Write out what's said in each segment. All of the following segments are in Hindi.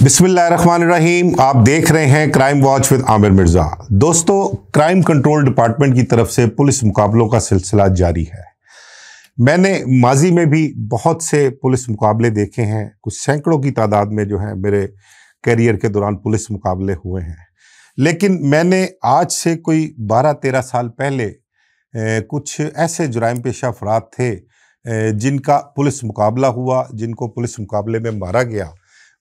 बिस्मिल्लाहिर्रहमानिर्रहीम। आप देख रहे हैं crime watch with Aamir Mirza. दोस्तों, क्राइम कंट्रोल डिपार्टमेंट की तरफ से पुलिस मुकाबलों का सिलसिला जारी है। मैंने माजी में भी बहुत से पुलिस मुकाबले देखे हैं, कुछ सैकड़ों की तादाद में जो है मेरे कैरियर के दौरान पुलिस मुकाबले हुए हैं। लेकिन मैंने आज से कोई 12-13 साल पहले कुछ ऐसे जुराइम पेशा अफराद थे जिनका पुलिस मुकाबला हुआ, जिनको पुलिस मुकाबले में मारा गया।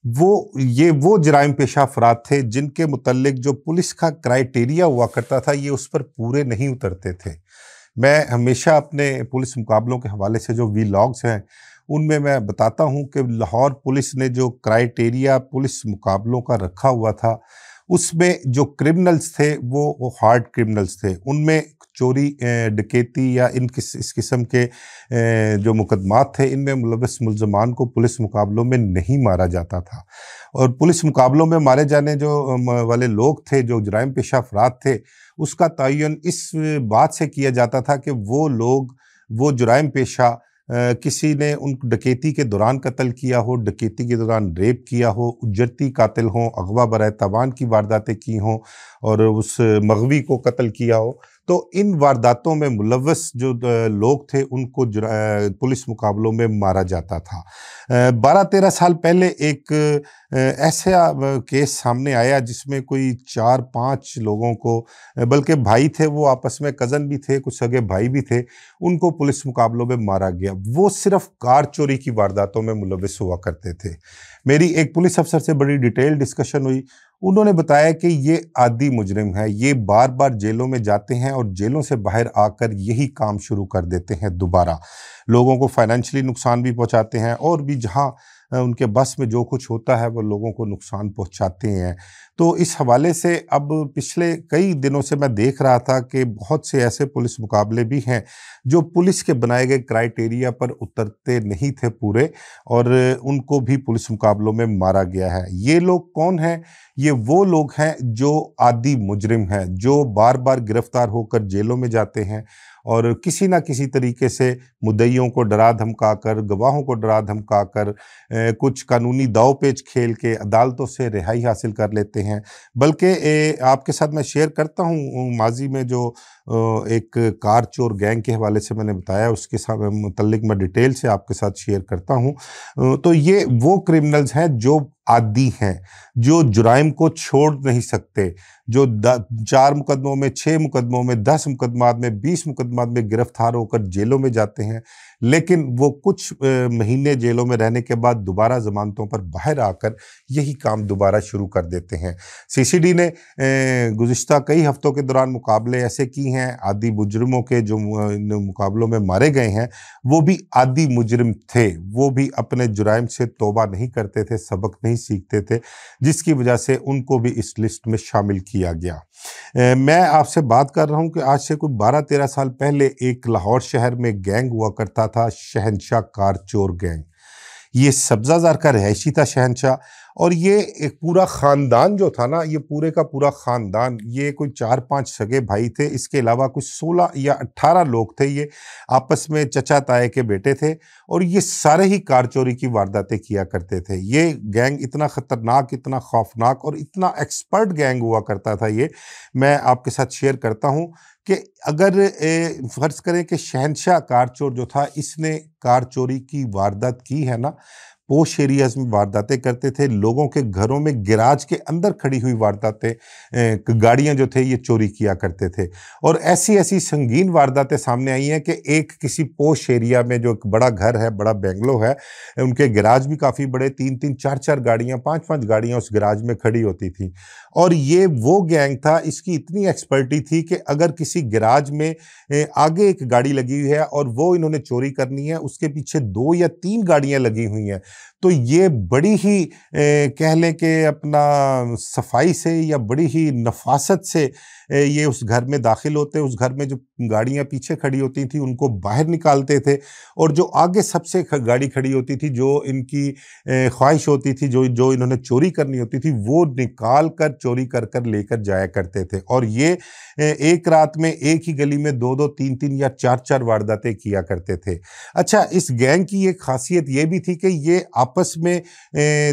वो जराइम पेशा अफराद थे जिनके मुतल्लिक जो पुलिस का क्राइटेरिया हुआ करता था, ये उस पर पूरे नहीं उतरते थे। मैं हमेशा अपने पुलिस मुकाबलों के हवाले से जो वीलॉग्स हैं उनमें मैं बताता हूं कि लाहौर पुलिस ने जो क्राइटेरिया पुलिस मुकाबलों का रखा हुआ था, उसमें जो क्रिमिनल्स थे वो हार्ड क्रिमिनल्स थे। उनमें चोरी, डकैती या इस किस्म के जो मुकदमात थे, इनमें मुलव्वस मुल्ज़मान को पुलिस मुकाबलों में नहीं मारा जाता था। और पुलिस मुकाबलों में मारे जाने जो वाले लोग थे, जो जराइम पेशा अफराद थे, उसका तयन इस बात से किया जाता था कि वो लोग, वो जराइम पेशा किसी ने उन डकैती के दौरान कत्ल किया हो, डकैती के दौरान रेप किया हो, उजरती कातिल हों, अगवा बराए तावान की वारदातें की हों और उस मगवी को कत्ल किया हो। तो इन वारदातों में मुलव्वस जो लोग थे उनको पुलिस मुकाबलों में मारा जाता था। 12-13 साल पहले एक ऐसा केस सामने आया जिसमें कोई 4-5 लोगों को, बल्कि भाई थे, वो आपस में कज़न भी थे, कुछ सगे भाई भी थे, उनको पुलिस मुकाबलों में मारा गया। वो सिर्फ कार चोरी की वारदातों में मुलव्वस हुआ करते थे। मेरी एक पुलिस अफसर से बड़ी डिटेल डिस्कशन हुई। उन्होंने बताया कि ये आदी मुजरिम है, ये बार बार जेलों में जाते हैं और जेलों से बाहर आकर यही काम शुरू कर देते हैं दोबारा। लोगों को फाइनेंशियली नुकसान भी पहुंचाते हैं और भी जहां उनके बस में जो कुछ होता है वो लोगों को नुकसान पहुंचाते हैं। तो इस हवाले से अब पिछले कई दिनों से मैं देख रहा था कि बहुत से ऐसे पुलिस मुकाबले भी हैं जो पुलिस के बनाए गए क्राइटेरिया पर उतरते नहीं थे पूरे, और उनको भी पुलिस मुकाबलों में मारा गया है। ये लोग कौन हैं? ये वो लोग हैं जो आदी मुजरिम हैं, जो बार बार गिरफ्तार होकर जेलों में जाते हैं और किसी ना किसी तरीके से मुद्दइयों को डरा धमका कर, गवाहों को डरा धमका कर, कुछ कानूनी दाव पेच खेल के अदालतों से रिहाई हासिल कर लेते हैं। बल्कि आपके साथ मैं शेयर करता हूँ, माजी में जो एक कार चोर गैंग के हवाले से मैंने बताया, उसके साथ मुतल्लिक मैं डिटेल से आपके साथ शेयर करता हूँ। तो ये वो क्रिमिनल्स हैं जो आदी हैं, जो जुराइम को छोड़ नहीं सकते, जो 4 मुकदमों में, 6 मुकदमों में, 10 मुकदमात में, 20 मुकदमात में गिरफ्तार होकर जेलों में जाते हैं, लेकिन वो कुछ महीने जेलों में रहने के बाद दोबारा जमानतों पर बाहर आकर यही काम दोबारा शुरू कर देते हैं। सीसीडी ने गुज़िश्ता कई हफ्तों के दौरान मुकाबले ऐसे की हैं। आदी मुजरिमों के जो मुकाबलों में मारे गए हैं वो भी आदी मुजरिम थे, वो भी अपने जुराइम से तौबा नहीं करते थे, सबक नहीं सीखते थे, जिसकी वजह से उनको भी इस लिस्ट में शामिल किया गया। मैं आपसे बात कर रहा हूं कि आज से कोई 12-13 साल पहले एक लाहौर शहर में गैंग हुआ करता था, शहनशाह कार चोर गैंग। ये सब्ज़ाज़ार का रहायशी था शहनशाह, और ये एक पूरा ख़ानदान जो था ना, ये पूरे का पूरा ख़ानदान, ये कोई 4-5 सगे भाई थे, इसके अलावा कुछ 16 या 18 लोग थे। ये आपस में चचा ताए के बेटे थे और ये सारे ही कार चोरी की वारदातें किया करते थे। ये गैंग इतना ख़तरनाक, इतना खौफनाक और इतना एक्सपर्ट गैंग हुआ करता था। ये मैं आपके साथ शेयर करता हूँ कि अगर फ़र्ज़ करें कि शहनशाह कार चोर जो था, इसने कार चोरी की वारदात की है ना, पोश एरियाज़ में वारदातें करते थे, लोगों के घरों में गैराज के अंदर खड़ी हुई वारदातें, गाड़ियां जो थे ये चोरी किया करते थे। और ऐसी ऐसी संगीन वारदातें सामने आई हैं कि एक किसी पोश एरिया में जो एक बड़ा घर है, बड़ा बेंगलो है, उनके गैराज भी काफ़ी बड़े, 3-3, 4-4 गाड़ियाँ, 5-5 गाड़ियाँ उस गैराज में खड़ी होती थी। और ये वो गैंग था, इसकी इतनी एक्सपर्टी थी कि अगर किसी गैराज में आगे एक गाड़ी लगी हुई है और वो इन्होंने चोरी करनी है, उसके पीछे 2 या 3 गाड़ियाँ लगी हुई हैं, तो ये बड़ी ही कह लें कि अपना सफाई से या बड़ी ही नफासत से ये उस घर में दाखिल होते, उस घर में जो गाड़ियां पीछे खड़ी होती थी उनको बाहर निकालते थे, और जो आगे सबसे गाड़ी खड़ी होती थी, जो इनकी ख्वाहिश होती थी, जो जो इन्होंने चोरी करनी होती थी, वो निकाल कर चोरी कर कर लेकर जाया करते थे। और ये एक रात में एक ही गली में 2-2, 3-3 या 4-4 वारदातें किया करते थे। अच्छा, इस गैंग की एक खासियत ये भी थी कि ये आपस में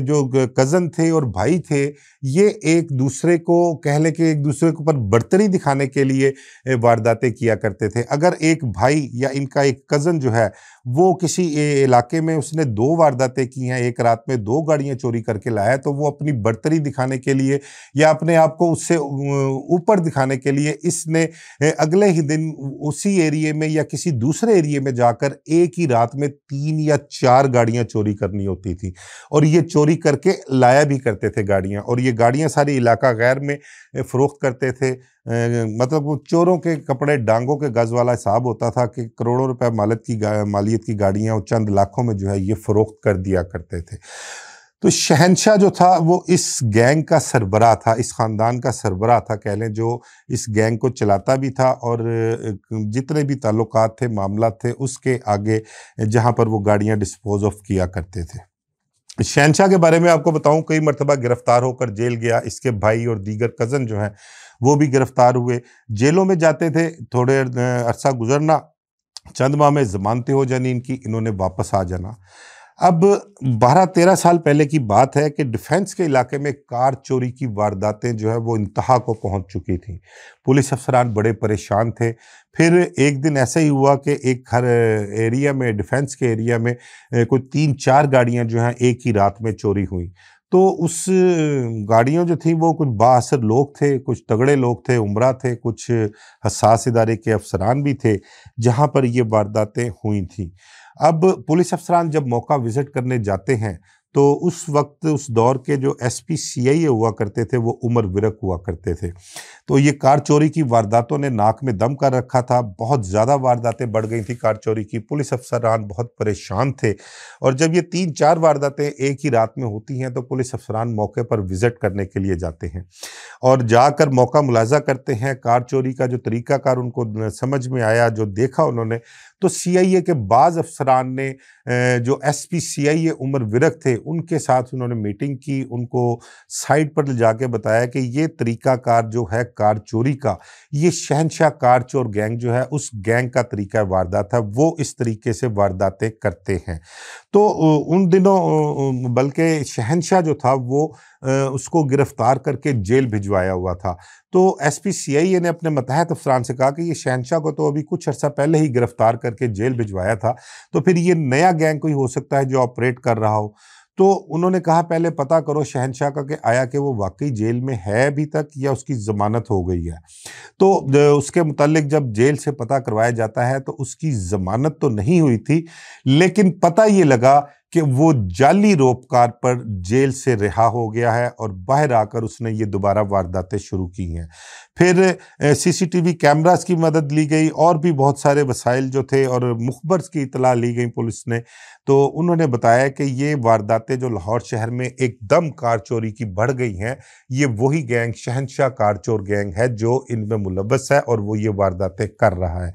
जो कज़न थे और भाई थे, ये एक दूसरे को कह लें कि एक दूसरे के ऊपर बर्तरी दिखाने के लिए वारदातें किया करते थे। अगर एक भाई या इनका एक कज़न जो है वो किसी इलाके में उसने 2 वारदातें की हैं, एक रात में 2 गाड़ियाँ चोरी करके लाया है, तो वो अपनी बर्तरी दिखाने के लिए या अपने आप को उससे ऊपर दिखाने के लिए इसने अगले ही दिन उसी एरिये में या किसी दूसरे एरिये में जाकर एक ही रात में 3 या 4 गाड़ियाँ चोरी करनी होती थी और ये चोरी करके लाया भी करते थे गाड़ियाँ, और ये गाड़ियाँ सारी इलाका गैर में फ़रोख्त करते थे। मतलब वो चोरों के कपड़े डांगों के गज़ वाला हिसाब होता था कि करोड़ों रुपए मालियत की गाड़ियाँ और चंद लाखों में जो है ये फ़रोख्त कर दिया करते थे। तो शहंशाह जो था वो इस गैंग का सरबराह था, इस ख़ानदान का सरबराह था कह लें, जो इस गैंग को चलाता भी था और जितने भी ताल्लुकात थे, मामलात थे, उसके आगे जहाँ पर वो गाड़ियाँ डिस्पोज़ ऑफ किया करते थे। शहंशाह के बारे में आपको बताऊं, कई मरतबा गिरफ्तार होकर जेल गया। इसके भाई और दीगर कज़न जो हैं वो भी गिरफ्तार हुए, जेलों में जाते थे। थोड़े अरसा गुजरना, चंद माह में ज़मानतें हो जानी इनकी, इन्होंने वापस आ जाना। अब 12-13 साल पहले की बात है कि डिफेंस के इलाके में कार चोरी की वारदातें जो है वो इंतहा को पहुंच चुकी थी। पुलिस अफसरान बड़े परेशान थे। फिर एक दिन ऐसा ही हुआ कि एक हर एरिया में, डिफेंस के एरिया में कोई 3-4 गाड़ियां जो हैं एक ही रात में चोरी हुई। तो उस गाड़ियों जो थी वो कुछ बाअसर लोग थे, कुछ तगड़े लोग थे, उमरा थे, कुछ हसास इदारे के अफसरान भी थे, जहाँ पर ये वारदातें हुई थी। अब पुलिस अफसरान जब मौका विज़िट करने जाते हैं तो उस वक्त उस दौर के जो एसपी सीआईए हुआ करते थे वो उमर विरक हुआ करते थे। तो ये कार चोरी की वारदातों ने नाक में दम कर रखा था, बहुत ज़्यादा वारदातें बढ़ गई थी कार चोरी की, पुलिस अफसरान बहुत परेशान थे। और जब ये 3-4 वारदातें एक ही रात में होती हैं तो पुलिस अफसरान मौके पर विज़िट करने के लिए जाते हैं और जाकर मौका मुलाजा करते हैं। कार चोरी का जो तरीक़ाकार उनको समझ में आया, जो देखा उन्होंने, तो सीआईए के बाज़ अफसरान ने जो एसपी सीआईए उमर विरक थे उनके साथ उन्होंने मीटिंग की, उनको साइड पर ले जाके बताया कि ये तरीक़ाकार जो है कार चोरी का, ये शहंशाह कार चोर गैंग जो है उस गैंग का तरीक़ा वारदात है, वो इस तरीके से वारदातें करते हैं। तो उन दिनों बल्कि शहंशाह जो था वो उसको गिरफ्तार करके जेल भिजवाया हुआ था। तो एसपी सीआईए ने अपने मतहत अफसरान से कहा कि ये शहंशाह को तो अभी कुछ अर्सा पहले ही गिरफ्तार करके जेल भिजवाया था, तो फिर ये नया गैंग कोई हो सकता है जो ऑपरेट कर रहा हो। तो उन्होंने कहा पहले पता करो शहंशाह का कि आया कि वो वाकई जेल में है अभी तक या उसकी ज़मानत हो गई है। तो उसके मुतालिक जब जेल से पता करवाया जाता है तो उसकी ज़मानत तो नहीं हुई थी, लेकिन पता ये लगा कि वो जाली रोपकार पर जेल से रिहा हो गया है और बाहर आकर उसने ये दोबारा वारदातें शुरू की हैं। फिर सीसीटीवी कैमरास की मदद ली गई और भी बहुत सारे वसाइल जो थे और मुखबर्स की इतला ली गई पुलिस ने। तो उन्होंने बताया कि ये वारदातें जो लाहौर शहर में एकदम कार चोरी की बढ़ गई हैं, ये वही गैंग शहंशाह कार चोर गैंग है जो इनमें मुलव्वस है और वो ये वारदातें कर रहा है।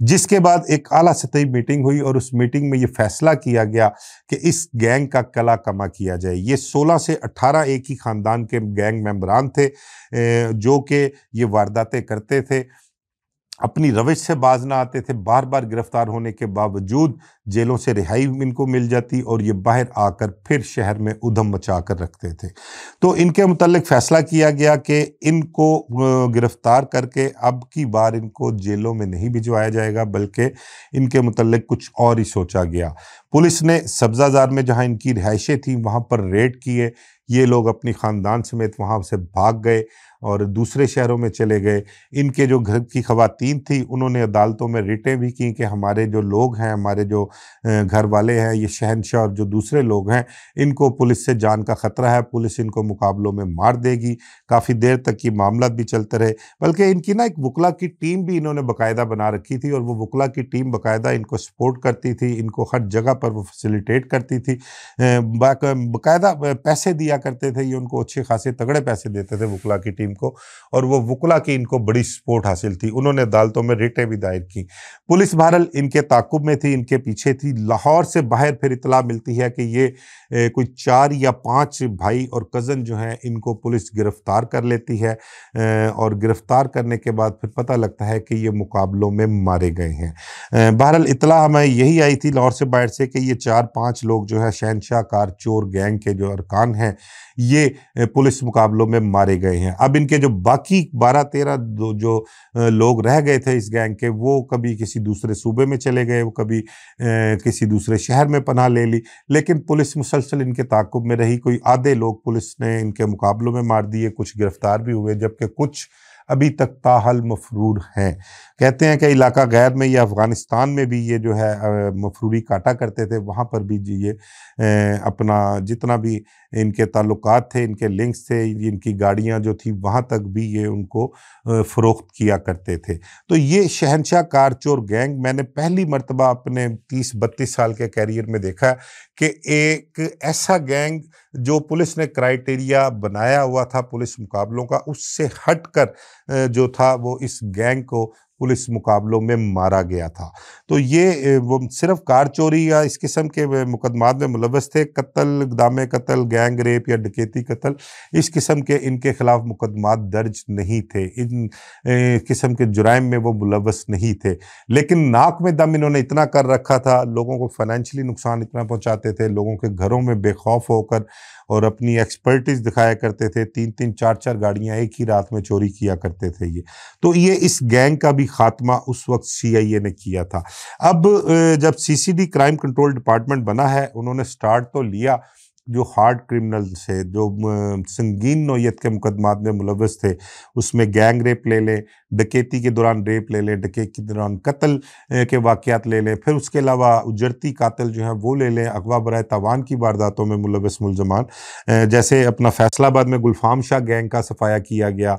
जिसके बाद एक आला सतही मीटिंग हुई और उस मीटिंग में ये फैसला किया गया कि इस गैंग का कला कमा किया जाए। ये 16 से 18 एक ही ख़ानदान के गैंग मेंबरान थे जो कि ये वारदातें करते थे, अपनी रविश से बाज ना आते थे। बार बार गिरफ्तार होने के बावजूद जेलों से रिहाई इनको मिल जाती और ये बाहर आकर फिर शहर में उधम मचा कर रखते थे। तो इनके मुतालिक फ़ैसला किया गया कि इनको गिरफ्तार करके अब की बार इनको जेलों में नहीं भिजवाया जाएगा, बल्कि इनके मुतालिक कुछ और ही सोचा गया। पुलिस ने सब्ज़ाज़ार में जहाँ इनकी रिहाइशें थी वहाँ पर रेड किए। ये लोग अपनी ख़ानदान समेत वहाँ से भाग गए और दूसरे शहरों में चले गए। इनके जो घर की ख़वातीन थी उन्होंने अदालतों में रिटें भी की कि हमारे जो लोग हैं, हमारे जो घर वाले हैं, ये शहंशाह और जो दूसरे लोग हैं, इनको पुलिस से जान का ख़तरा है, पुलिस इनको मुकाबलों में मार देगी। काफ़ी देर तक ये मामला भी चलते रहे, बल्कि इनकी ना एक वकला की टीम भी इन्होंने बाकायदा बना रखी थी और वो वकला की टीम बाकायदा इनको सपोर्ट करती थी, इनको हर जगह पर वो फैसिलिटेट करती थी, बाकायदा पैसे दिया करते थे। ये उनको अच्छे खासे तगड़े पैसे देते थे वकला की टीम को, और वो वकुला की इनको बड़ी सपोर्ट हासिल थी। उन्होंने अदालतों में रिटें भी दायर की। पुलिस बहरहाल इनके ताक़ुब में थी, इनके पीछे थी। लाहौर से बाहर फिर इत्तला मिलती है कि ये कोई 4 या 5 भाई और कज़न जो हैं इनको पुलिस गिरफ्तार कर लेती है, और गिरफ्तार करने के बाद फिर पता लगता है कि ये मुकाबलों में मारे गए हैं। बहरहाल इत्तला हमें यही आई थी लाहौर से बाहर से कि ये 4-5 लोग जो है शहनशाह कार चोर गैंग के जो अरकान हैं, ये पुलिस मुकाबलों में मारे गए हैं। अब इनके जो बाकी 12-13 जो लोग रह गए थे इस गैंग के, वो कभी किसी दूसरे सूबे में चले गए, वो कभी किसी दूसरे शहर में पनाह ले ली, लेकिन पुलिस मुसलसल इनके ताक़ुब में रही। कोई आधे लोग पुलिस ने इनके मुकाबलों में मार दिए, कुछ गिरफ्तार भी हुए, जबकि कुछ अभी तक ताहल मफरूर हैं। कहते हैं कि इलाका गैर में या अफ़गानिस्तान में भी ये जो है मफरूरी काटा करते थे, वहाँ पर भी जी ये अपना जितना भी इनके ताल्लुकात थे, इनके लिंक्स थे, इनकी गाड़ियाँ जो थी वहाँ तक भी ये उनको फ़रोख्त किया करते थे। तो ये शहनशाह कार चोर गैंग मैंने पहली मर्तबा अपने 30-32 साल के कैरियर में देखा कि एक ऐसा गैंग जो पुलिस ने क्राइटेरिया बनाया हुआ था पुलिस मुकाबलों का, उससे हटकर जो था वो इस गैंग को पुलिस मुकाबलों में मारा गया था। तो ये वो सिर्फ कार चोरी या इस किस्म के मुकदमात में मुलव्वस थे, कत्ल, इक़दाम कत्ल, गैंग रेप या डकैती कत्ल, इस किस्म के इनके खिलाफ मुकदमात दर्ज नहीं थे। इन किस्म के जुराइम में वो मुलव्वस नहीं थे, लेकिन नाक में दम इन्होंने इतना कर रखा था, लोगों को फाइनेंशियली नुकसान इतना पहुँचाते थे, लोगों के घरों में बेखौफ होकर और अपनी एक्सपर्टीज दिखाया करते थे। 3-3 4-4 गाड़ियां एक ही रात में चोरी किया करते थे ये। तो ये इस गैंग का भी खात्मा उस वक्त सीआईए ने किया था। अब जब सीसीडी क्राइम कंट्रोल डिपार्टमेंट बना है, उन्होंने स्टार्ट तो लिया जो हार्ड क्रिमिनल से, जो संगीन नौयत के मुकदमात में मुलव्वस थे, उसमें गैंग रेप ले लें, डकैती के दौरान रेप ले लें, डकैती के दौरान कत्ल के वाक़यात ले लें, फिर उसके अलावा उजरती कातिल जो हैं वो ले लें, अगवा बराए तावान की वारदातों में मुलव्वस मुलज़मान, जैसे अपना फैसलाबाद में गुलफाम शाह गैंग का सफाया किया गया,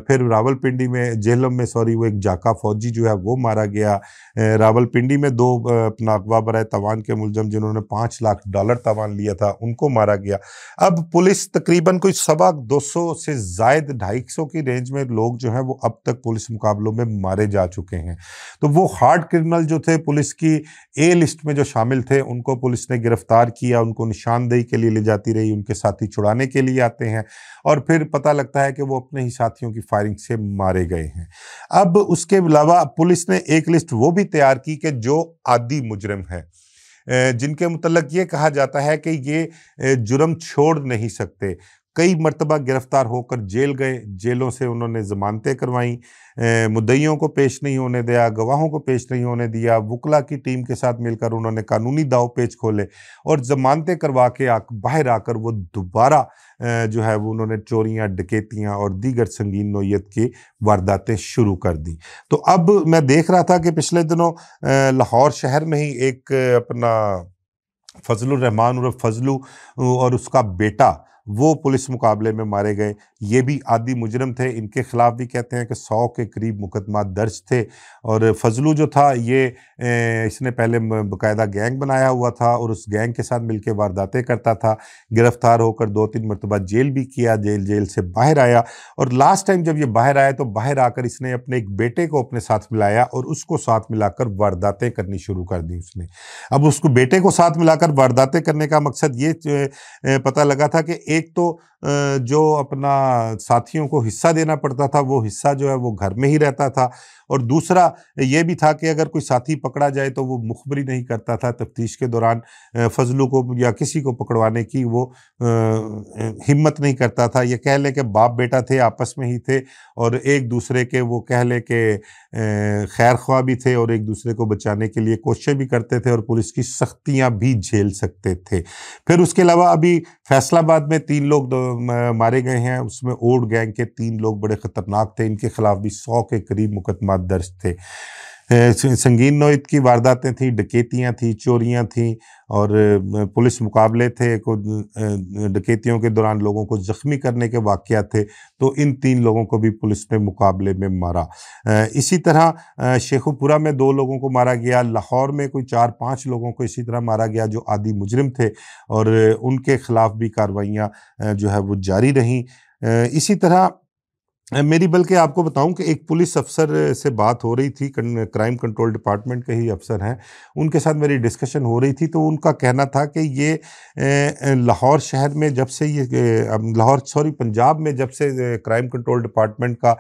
फिर रावलपिंडी में जेहलम में वो एक जाका फौजी जो है वो मारा गया, रावलपिंडी में 2 अपना अगवा बराए तावान के मुलज़म जिन्होंने $5 लाख तावान लिया था उनको मारा गया। अब पुलिस तकरीबन कोई 250 से ज़ायद 250 की रेंज में लोग जो हैं वो अब तक पुलिस मुकाबलों में मारे जा चुके हैं। तो वो हार्ड क्रिमिनल जो थे पुलिस की ए लिस्ट में जो शामिल थे, उनको पुलिस ने गिरफ्तार किया, उनको निशानदेही के लिए ले जाती रही, उनके साथी छुड़ाने के लिए आते हैं और फिर पता लगता है कि वो अपने ही साथियों की फायरिंग से मारे गए हैं। अब उसके अलावा पुलिस ने एक लिस्ट वो भी तैयार की कि जो आदी मुजरिम है, जिनके मुतल्लक ये कहा जाता है कि ये जुर्म छोड़ नहीं सकते, कई मरतबा गिरफ्तार होकर जेल गए, जेलों से उन्होंने ज़मानतें करवाईं, मुद्दइयों को पेश नहीं होने दिया, गवाहों को पेश नहीं होने दिया, वुकला की टीम के साथ मिलकर उन्होंने कानूनी दाव पेच खोले और ज़मानतें करवा के बाहर आकर वो दोबारा जो है वो उन्होंने चोरियां, डकैतियां और दीगर संगीन नौयत की वारदातें शुरू कर दी। तो अब मैं देख रहा था कि पिछले दिनों लाहौर शहर में ही एक अपना फजलुर रहमान उर्फ फजलू और उसका बेटा वो पुलिस मुकाबले में मारे गए। ये भी आदी मुजरिम थे, इनके खिलाफ भी कहते हैं कि 100 के करीब मुकदमा दर्ज थे। और फजलू जो था ये इसने पहले बाकायदा गैंग बनाया हुआ था और उस गैंग के साथ मिलकर वारदातें करता था, गिरफ्तार होकर 2-3 मरतबा जेल भी किया, जेल से बाहर आया और लास्ट टाइम जब ये बाहर आया तो बाहर आकर इसने अपने एक बेटे को अपने साथ मिलाया और उसको साथ मिलाकर वारदातें करनी शुरू कर दी उसने। अब उसको बेटे को साथ मिलाकर वारदातें करने का मकसद ये पता लगा था कि एक तो जो अपना साथियों को हिस्सा देना पड़ता था वो हिस्सा जो है वो घर में ही रहता था और दूसरा ये भी था कि अगर कोई साथी पकड़ा जाए तो वो मुखबरी नहीं करता था तफ्तीश के दौरान, फजलू को या किसी को पकड़वाने की वो हिम्मत नहीं करता था। ये कह लें कि बाप बेटा थे, आपस में ही थे और एक दूसरे के वो कह लें कि खैर ख्वाह भी थे और एक दूसरे को बचाने के लिए कोशिशें भी करते थे और पुलिस की सख्तियाँ भी झेल सकते थे। फिर उसके अलावा अभी फैसलाबाद में 3 लोग मारे गए हैं, उसमें ओड गैंग के 3 लोग बड़े ख़तरनाक थे, इनके खिलाफ भी 100 के करीब मुकदमा दर्ज थे। संगीन नौयत की वारदातें थी, डकैतियाँ थी, चोरियाँ थी और पुलिस मुकाबले थे, डकैतियों के दौरान लोगों को ज़ख्मी करने के वाक़यात थे। तो इन 3 लोगों को भी पुलिस ने मुकाबले में मारा। इसी तरह शेखुपुरा में 2 लोगों को मारा गया, लाहौर में कोई 4-5 लोगों को इसी तरह मारा गया जो आदी मुजरिम थे और उनके खिलाफ भी कार्रवाइयाँ जो है वो जारी रहीं। इसी तरह मेरी बल्कि आपको बताऊं कि एक पुलिस अफसर से बात हो रही थी, क्राइम कंट्रोल डिपार्टमेंट के ही अफसर हैं, उनके साथ मेरी डिस्कशन हो रही थी। तो उनका कहना था कि ये लाहौर शहर में जब से ये लाहौर सॉरी पंजाब में जब से क्राइम कंट्रोल डिपार्टमेंट का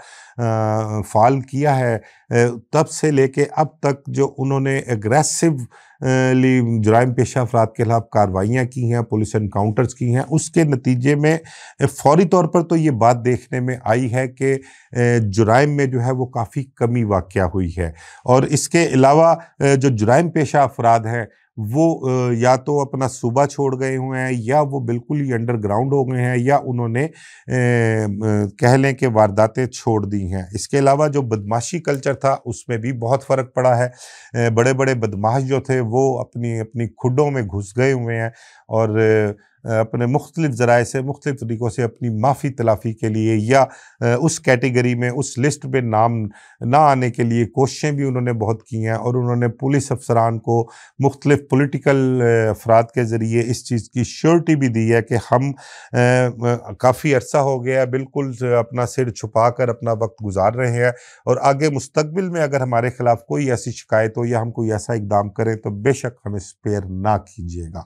फ़ाल किया है, तब से लेके अब तक जो उन्होंने एग्रेसिव ली जुराइम पेशा अफराद के खिलाफ कार्रवाइयाँ की हैं, पुलिस एनकाउंटर्स की हैं, उसके नतीजे में फौरी तौर पर तो ये बात देखने में आई है कि जुराइम में जो है वो काफ़ी कमी वाक़या हुई है। और इसके अलावा जो जुराइम पेशा अफराद हैं वो या तो अपना सूबा छोड़ गए हुए हैं, या वो बिल्कुल ही अंडरग्राउंड हो गए हैं, या उन्होंने कह लें कि वारदातें छोड़ दी हैं। इसके अलावा जो बदमाशी कल्चर था उसमें भी बहुत फ़र्क पड़ा है। बड़े बड़े बदमाश जो थे वो अपनी अपनी खुडों में घुस गए हुए हैं, और अपने मुख्तलिफ़ ज़राए से मुख्तलिफ़ तरीक़ों से अपनी माफ़ी तलाफ़ी के लिए या उस कैटेगरी में उस लिस्ट में नाम ना आने के लिए कोशिशें भी उन्होंने बहुत की हैं। और उन्होंने पुलिस अफसरान को मुख्तलिफ़ पॉलिटिकल अफराद के ज़रिए इस चीज़ की श्योरिटी भी दी है कि हम काफ़ी अरसा हो गया बिल्कुल अपना सिर छुपा कर अपना वक्त गुजार रहे हैं, और आगे मुस्तकबिल में अगर हमारे ख़िलाफ़ कोई ऐसी शिकायत हो या हम कोई ऐसा इक़दाम करें तो बेशक हमें स्पेयर ना कीजिएगा।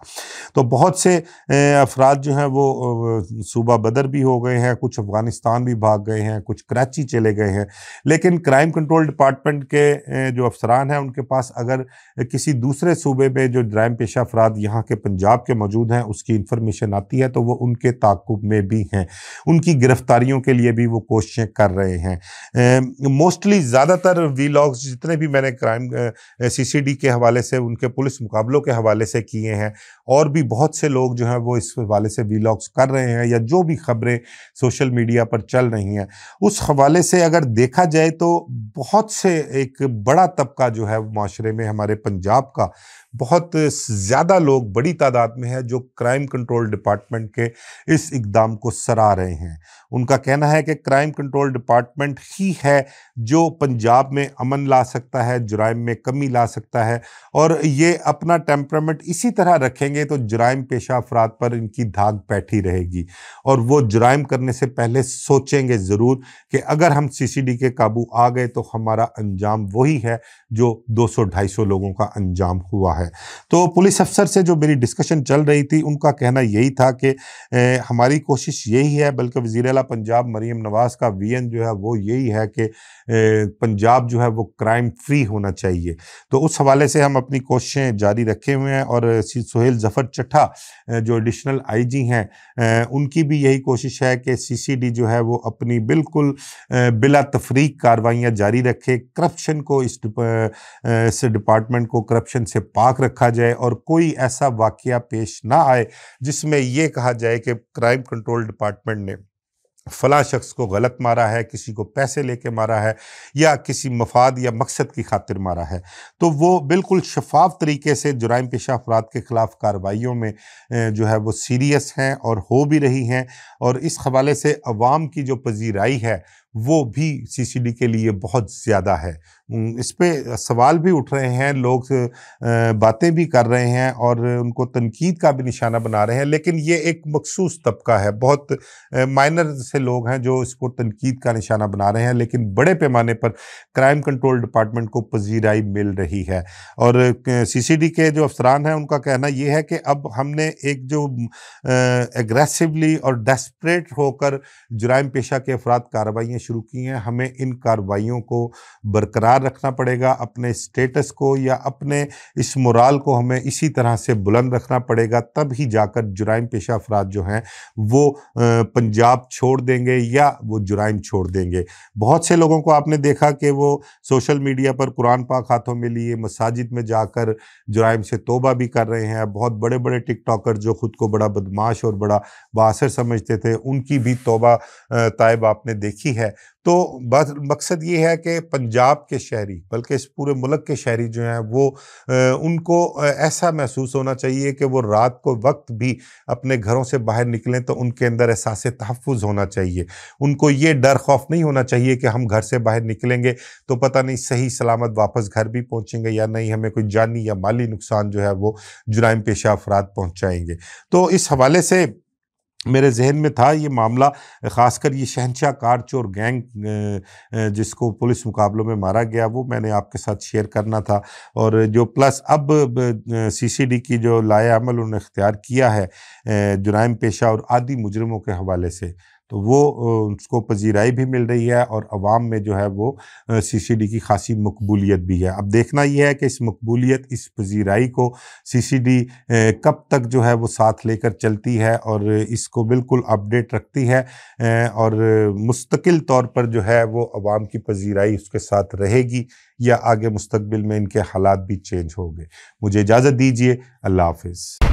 तो बहुत से अफराद जो हैं वो सूबा बदर भी हो गए हैं, कुछ अफ़गानिस्तान भी भाग गए हैं, कुछ कराची चले गए हैं। लेकिन क्राइम कंट्रोल डिपार्टमेंट के जो अफसरान हैं उनके पास अगर किसी दूसरे सूबे में जो जुराइम पेशा अफराद यहाँ के पंजाब के मौजूद हैं उसकी इंफॉर्मेशन आती है तो वो उनके ताक़ुब में भी हैं, उनकी गिरफ्तारियों के लिए भी वो कोशिशें कर रहे हैं। मोस्टली ज़्यादातर वीलॉग्स जितने भी मैंने क्राइम सीसीडी के हवाले से, उनके पुलिस मुकाबलों के हवाले से किए हैं, और भी बहुत से लोग जो हैं वो इस हवाले से वीलॉग्स कर रहे हैं, या जो भी खबरें सोशल मीडिया पर चल रही हैं उस हवाले से अगर देखा जाए तो बहुत से एक बड़ा तबका जो है माशरे में हमारे पंजाब का बहुत ज़्यादा लोग बड़ी तादाद में है जो क्राइम कंट्रोल डिपार्टमेंट के इस इक़दाम को सराह रहे हैं। उनका कहना है कि क्राइम कंट्रोल डिपार्टमेंट ही है जो पंजाब में अमन ला सकता है, जुराइम में कमी ला सकता है, और ये अपना टेम्परामेंट इसी तरह रखेंगे तो जुराइम पेशा अफराद पर इनकी धाक बैठी रहेगी, और वो जुराइम करने से पहले सोचेंगे ज़रूर कि अगर हम सीसीडी के काबू आ गए तो हमारा अंजाम वही है जो 200-250 लोगों का अंजाम हुआ है। तो पुलिस अफसर से जो मेरी डिस्कशन चल रही थी उनका कहना यही था कि हमारी कोशिश यही है, बल्कि वज़ीर आला पंजाब मरीम नवाज़ का विज़न जो है वो यही है कि पंजाब जो है वो क्राइम फ्री होना चाहिए। तो उस हवाले से हम अपनी कोशिशें जारी रखे हुए हैं, और सुहेल ज़फ़र चट्ठा जो एडिशनल आईजी हैं उनकी भी यही कोशिश है कि सीसीडी जो है वो अपनी बिल्कुल बिला तफरीक कार्रवाइयाँ जारी रखे, करप्शन को इस डिपार्टमेंट को करप्शन से पाक रखा जाए, और कोई ऐसा वाक़या पेश ना आए जिसमें ये कहा जाए कि क्राइम कंट्रोल डिपार्टमेंट ने फलां शख्स को गलत मारा है, किसी को पैसे लेके मारा है, या किसी मफाद या मकसद की खातिर मारा है। तो वो बिल्कुल शफाफ तरीके से जुराइम पेशा अफराद के ख़िलाफ़ कार्रवाइयों में जो है वो सीरियस हैं और हो भी रही हैं, और इस हवाले से अवाम की जो पजीराई है वो भी सीसीडी के लिए बहुत ज़्यादा है। इस पे सवाल भी उठ रहे हैं, लोग बातें भी कर रहे हैं और उनको तनकीद का भी निशाना बना रहे हैं, लेकिन ये एक मखसूस तबका है, बहुत माइनर से लोग हैं जो इसको तनकीद का निशाना बना रहे हैं, लेकिन बड़े पैमाने पर क्राइम कंट्रोल डिपार्टमेंट को पजीराई मिल रही है। और सीसीडी के जो अफसरान हैं उनका कहना ये है कि अब हमने एक जो एग्रेसिवली और डेस्परेट होकर जुराइम पेशा के अफराद कार्रवाइयाँ शुरू की हैं, हमें इन कार्रवाइयों को बरकरार रखना पड़ेगा, अपने स्टेटस को या अपने इस मोराल को हमें इसी तरह से बुलंद रखना पड़ेगा, तब ही जाकर जुराइम पेशा अफराद जो हैं वो पंजाब छोड़ देंगे या वो जुराइम छोड़ देंगे। बहुत से लोगों को आपने देखा कि वो सोशल मीडिया पर कुरान पाक हाथों में लिए मसाजिद में जाकर जुराइम से तौबा भी कर रहे हैं। बहुत बड़े बड़े टिकटॉकर जो खुद को बड़ा बदमाश और बड़ा बाअसर समझते थे, उनकी भी तौबा ताइब आपने देखी है। तो बस मकसद ये है कि पंजाब के शहरी, बल्कि इस पूरे मुल्क के शहरी जो हैं वो उनको ऐसा महसूस होना चाहिए कि वो रात को वक्त भी अपने घरों से बाहर निकलें तो उनके अंदर एहसास तहफ़्फ़ुज़ होना चाहिए। उनको ये डर खौफ नहीं होना चाहिए कि हम घर से बाहर निकलेंगे तो पता नहीं सही सलामत वापस घर भी पहुँचेंगे या नहीं, हमें कोई जानी या माली नुकसान जो है वो जुराइम पेशा अफराद पहुँचाएँगे। तो इस हवाले से मेरे जहन में था ये मामला, ख़ासकर ये शहंशाह कार चोर गैंग जिसको पुलिस मुकाबलों में मारा गया, वो मैंने आपके साथ शेयर करना था। और जो प्लस अब सीसीडी की जो लाए-अमल उन्होंने इख्तियार किया है जुराइम पेशा और आदी मुजरिमों के हवाले से, तो वो उसको पजीराई भी मिल रही है और अवाम में जो है वो सीसीडी की खासी मकबूलियत भी है। अब देखना ये है कि इस मकबूलियत, इस पजीराई को सीसीडी कब तक जो है वो साथ लेकर चलती है और इसको बिल्कुल अपडेट रखती है, और मुस्तकिल तौर पर जो है वो अवाम की पजीराई उसके साथ रहेगी, या आगे मुस्तकबिल में इनके हालात भी चेंज होंगे। मुझे इजाज़त दीजिए। अल्लाह हाफ़िज़।